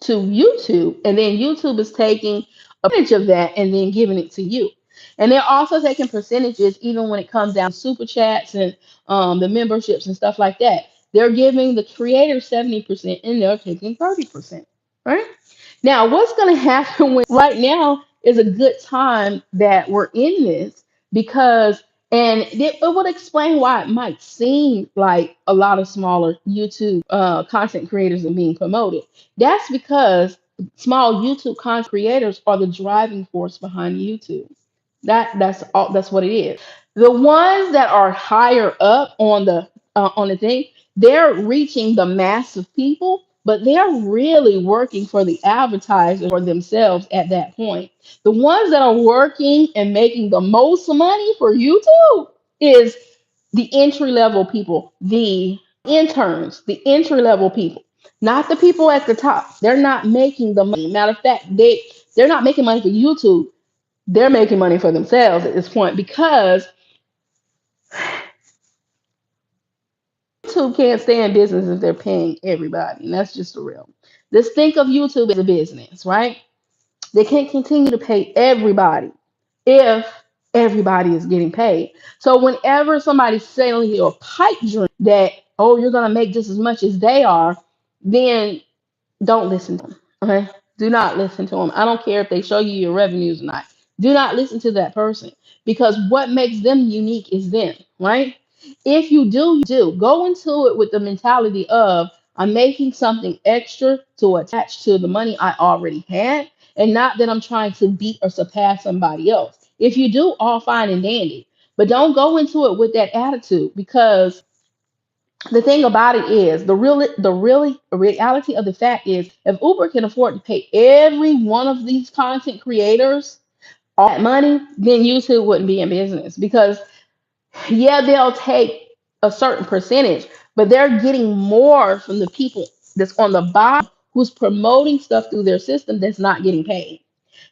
to YouTube, and then YouTube is taking a percentage of that and then giving it to you. And they're also taking percentages even when it comes down to super chats and the memberships and stuff like that. They're giving the creators 70% and they're taking 30%. Right? Now, what's going to happen when right now is a good time that we're in this because and it would explain why it might seem like a lot of smaller YouTube content creators are being promoted. That's because small YouTube content creators are the driving force behind YouTube. That's what it is. The ones that are higher up on the thing, they're reaching the mass of people, but they're really working for the advertisers for themselves at that point. The ones that are working and making the most money for YouTube is the entry level people, the interns, the entry level people, not the people at the top. They're not making the money. Matter of fact, they're not making money for YouTube. They're making money for themselves at this point because YouTube can't stay in business if they're paying everybody. And that's just the real. Let's think of YouTube as a business, right? They can't continue to pay everybody if everybody is getting paid. So whenever somebody's selling you a pipe dream that, oh, you're gonna make just as much as they are, then don't listen to them. Okay. Do not listen to them. I don't care if they show you your revenues or not. Do not listen to that person because what makes them unique is them, right? If you do, you do. Go into it with the mentality of I'm making something extra to attach to the money I already had, and not that I'm trying to beat or surpass somebody else. If you do, all fine and dandy. But don't go into it with that attitude, because the thing about it is the reality of the fact is, if Uber can afford to pay every one of these content creators all that money, then YouTube wouldn't be in business, because yeah, they'll take a certain percentage, but they're getting more from the people that's on the bottom who's promoting stuff through their system that's not getting paid.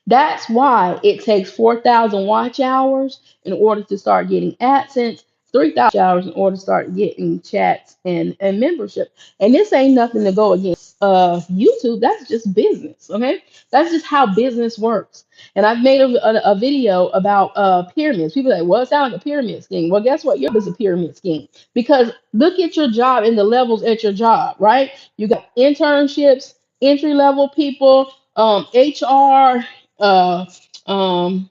That's why it takes 4,000 watch hours in order to start getting AdSense, 3,000 hours in order to start getting chats and membership. And this ain't nothing to go against YouTube. That's just business, okay? That's just how business works. And I've made a video about pyramids. People are like, well, it sounds like a pyramid scheme. Well, guess what? Yours is a pyramid scheme, because look at your job and the levels at your job, right? You got internships, entry level people, HR, uh,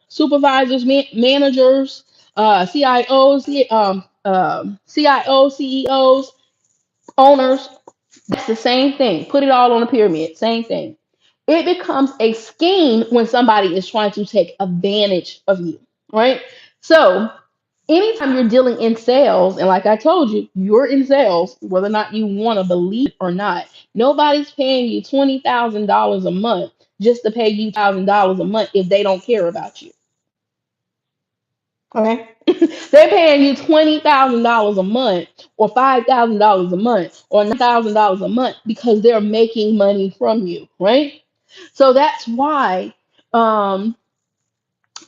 supervisors, managers, CIOs, CIOs, CEOs, owners. That's the same thing. Put it all on a pyramid. Same thing. It becomes a scheme when somebody is trying to take advantage of you, right? So anytime you're dealing in sales, and like I told you, you're in sales, whether or not you want to believe it or not, nobody's paying you $20,000 a month just to pay you $1,000 a month if they don't care about you. Okay? They're paying you $20,000 a month, or $5,000 a month, or $9,000 a month, because they're making money from you, right? So that's why um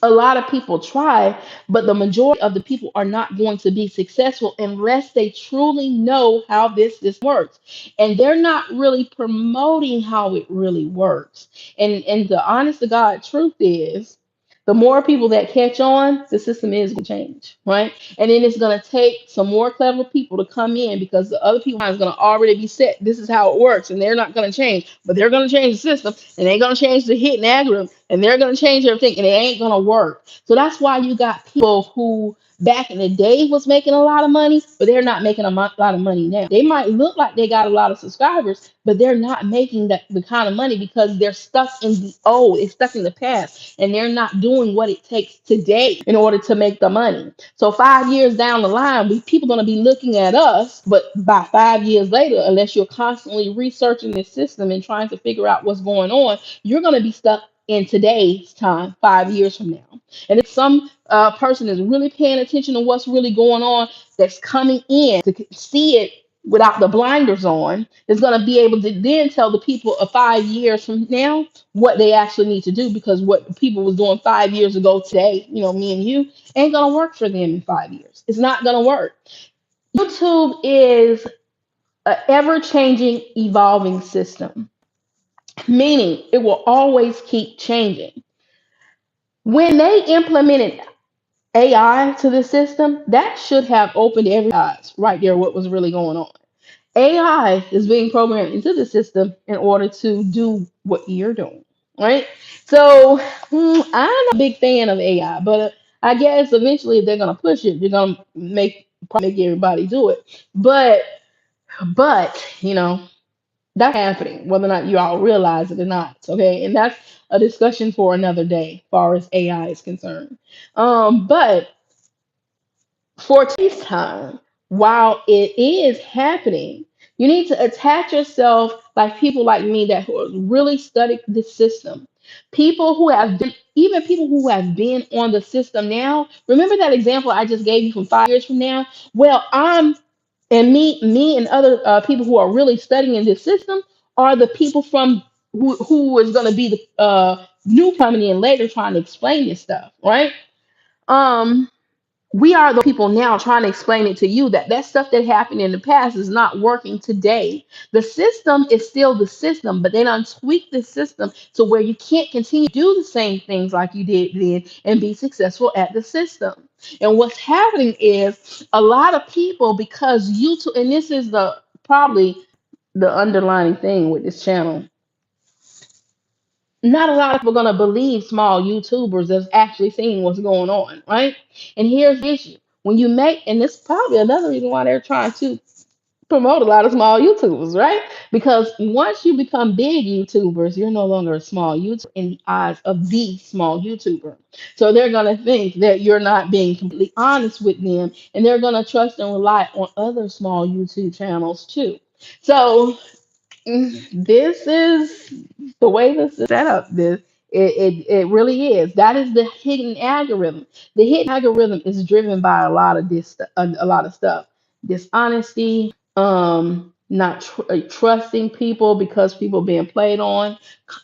a lot of people try, but the majority of the people are not going to be successful unless they truly know how this works. And they're not really promoting how it really works. And the honest to God truth is, the more people that catch on, the system is going to change, right? And then it's going to take some more clever people to come in, because the other people is going to already be set. This is how it works, and they're not going to change, but they're going to change the system, and they're going to change the hidden algorithm, and they're going to change everything, and it ain't going to work. So that's why you got people who back in the day was making a lot of money, but they're not making lot of money now. They might look like they got a lot of subscribers, but they're not making the kind of money, because they're stuck in the old, it's stuck in the past, and they're not doing what it takes today in order to make the money. So 5 years down the line, people going to be looking at us, but by 5 years later, unless you're constantly researching this system and trying to figure out what's going on, you're going to be stuck in today's time 5 years from now. And if some person is really paying attention to what's really going on, that's coming in to see it without the blinders on, is going to be able to then tell the people of 5 years from now what they actually need to do, because what people was doing 5 years ago today, me and you, ain't going to work for them in 5 years. It's not going to work. YouTube is an ever-changing, evolving system, meaning it will always keep changing. When they implemented AI to the system, that should have opened every eyes right there what was really going on. AI is being programmed into the system in order to do what you're doing, right? So I'm not a big fan of AI, but I guess eventually if they're gonna push it, they're gonna probably make everybody do it. But that's happening, whether or not you all realize it or not. Okay, and that's a discussion for another day, as far as AI is concerned. But for today's time, while it is happening, you need to attach yourself like people like me that who have really studied the system. People who have been, even people who have been on the system now. Remember that example I just gave you from 5 years from now? Well, me and other people who are really studying this system are the people from who is going to be the new coming in later trying to explain this stuff, right? Um, we are the people now trying to explain it to you that stuff that happened in the past is not working today. The system is still the system, but they done tweak the system to where you can't continue to do the same things like you did then and be successful at the system. And what's happening is a lot of people, because YouTube, and this is the probably the underlying thing with this channel, not a lot of people are going to believe small YouTubers that's actually seeing what's going on, right? And here's the issue. When you make, and this is probably another reason why they're trying to promote a lot of small YouTubers, right? Because once you become big YouTubers, you're no longer a small YouTuber in the eyes of the small YouTuber. So they're gonna think that you're not being completely honest with them, and they're gonna trust and rely on other small YouTube channels too. So this is the way this is set up. It really is. That is the hidden algorithm. The hidden algorithm is driven by a lot of this, a lot of stuff. Dishonesty, not trusting people because people being played on,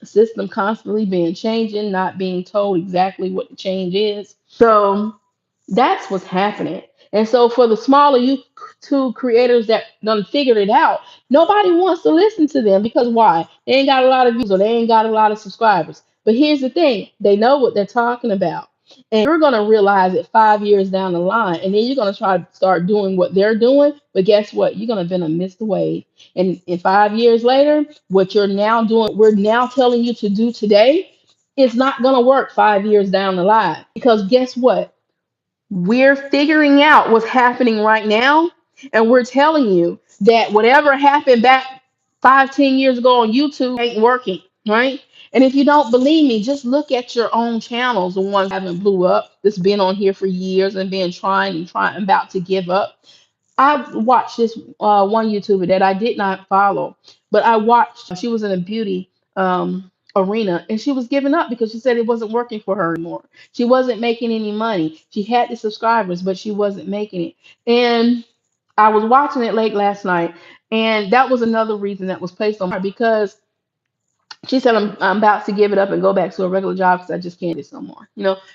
system constantly being changing, not being told exactly what the change is. So that's what's happening. And so for the smaller YouTube creators that done figured it out, nobody wants to listen to them because why? They ain't got a lot of views or they ain't got a lot of subscribers. But here's the thing, they know what they're talking about. And you're gonna realize it 5 years down the line, and then you're gonna try to start doing what they're doing. But guess what? You're gonna then miss the wave. And in 5 years later, what you're now doing, we're now telling you to do today, is not gonna work 5 years down the line. Because guess what? We're figuring out what's happening right now, and we're telling you that whatever happened back 5, 10 years ago on YouTube ain't working, right? And if you don't believe me, just look at your own channels, the ones that haven't blew up, that's been on here for years and been trying, about to give up. I watched this one YouTuber that I did not follow, but I watched. She was in a beauty arena, and she was giving up because she said it wasn't working for her anymore. She wasn't making any money. She had the subscribers, but she wasn't making it. And I was watching it late last night, and that was another reason that was placed on her because she said I'm about to give it up and go back to a regular job because I just can't do this no more.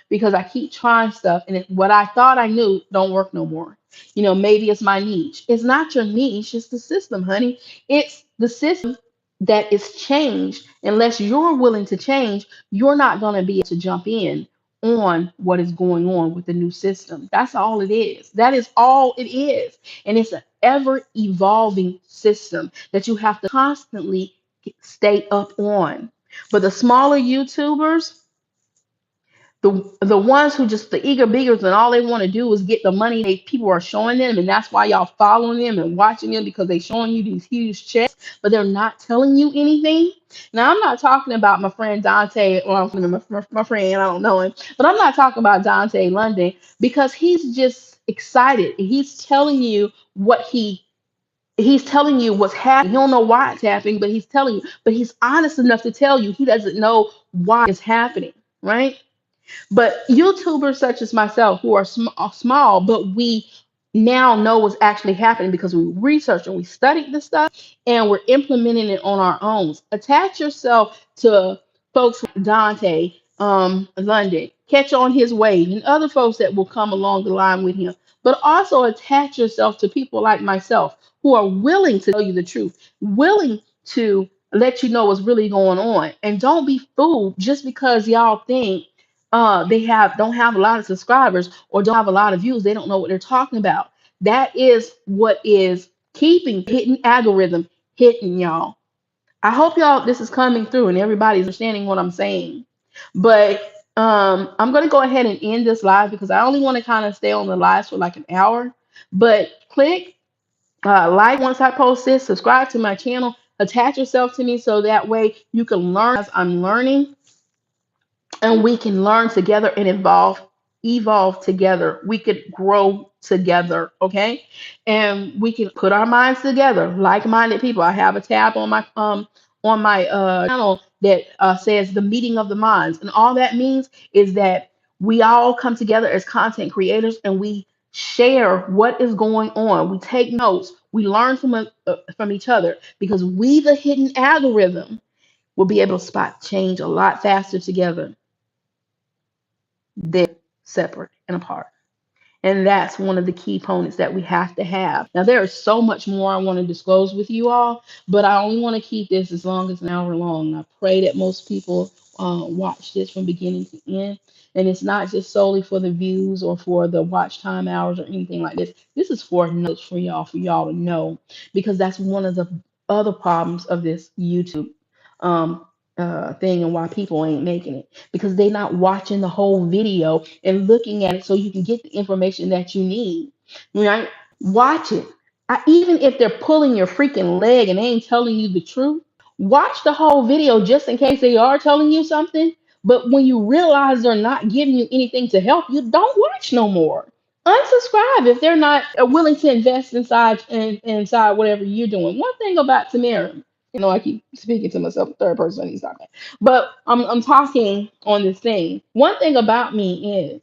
Because I keep trying stuff and what I thought I knew don't work no more. Maybe it's my niche. It's not your niche, it's the system, honey. It's the system that is changed. Unless you're willing to change, you're not going to be able to jump in on what is going on with the new system. That's all it is. That is all it is. And it's an ever evolving system that you have to constantly stay up on. But the smaller YouTubers, the ones who just the eager beggars and all they want to do is get the money people are showing them, and that's why y'all following them and watching them because they showing you these huge checks, but they're not telling you anything. Now I'm not talking about my friend Dante or my friend, I don't know him, but I'm not talking about Dante London because he's just excited. He's telling you what's happening. He don't know why it's happening, but he's telling you. But he's honest enough to tell you he doesn't know why it's happening, right? But YouTubers such as myself, who are small, but we now know what's actually happening because we researched and we studied this stuff and we're implementing it on our own. Attach yourself to folks like Dante London, catch on his wave, and other folks that will come along the line with him. But also attach yourself to people like myself who are willing to tell you the truth, willing to let you know what's really going on. And don't be fooled just because y'all think they don't have a lot of subscribers or don't have a lot of views. They don't know what they're talking about. That is what is keeping the hidden algorithm hidden, y'all. I hope y'all this is coming through and everybody's understanding what I'm saying. But I'm gonna go ahead and end this live because I only want to kind of stay on the live for like an hour. But click like once I post this, subscribe to my channel, attach yourself to me so that way you can learn as I'm learning and we can learn together and evolve together. We could grow together, okay? And we can put our minds together, like-minded people. I have a tab on my channel that says the meeting of the minds, and all that means is that we all come together as content creators and we share what is going on. We take notes. We learn from each other because we, the hidden algorithm, will be able to spot change a lot faster together than separate and apart. And that's one of the key components that we have to have. Now, there is so much more I want to disclose with you all, but I only want to keep this as long as an hour long. I pray that most people watch this from beginning to end. And it's not just solely for the views or for the watch time hours or anything like this. This is for notes for y'all to know, because that's one of the other problems of this YouTube um, thing and why people ain't making it because they're not watching the whole video and looking at it so you can get the information that you need. Right? Watch it. Even if they're pulling your freaking leg and they ain't telling you the truth, watch the whole video just in case they are telling you something. But when you realize they're not giving you anything to help you, don't watch no more. Unsubscribe if they're not willing to invest inside whatever you're doing. One thing about Tamara, I keep speaking to myself third person. He's talking, but I'm talking on this thing. One thing about me is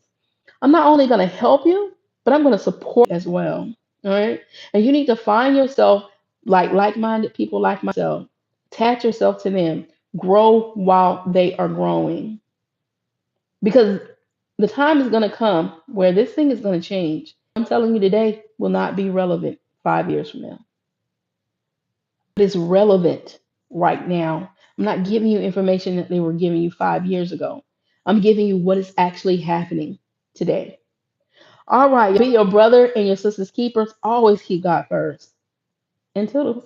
I'm not only going to help you, but I'm going to support as well. All right. And you need to find yourself like minded people like myself. Attach yourself to them. Grow while they are growing. Because the time is going to come where this thing is going to change. I'm telling you today will not be relevant 5 years from now. It's relevant right now. I'm not giving you information that they were giving you 5 years ago. I'm giving you what is actually happening today. All right, be your brother and your sister's keepers. Always keep God first. And toodles.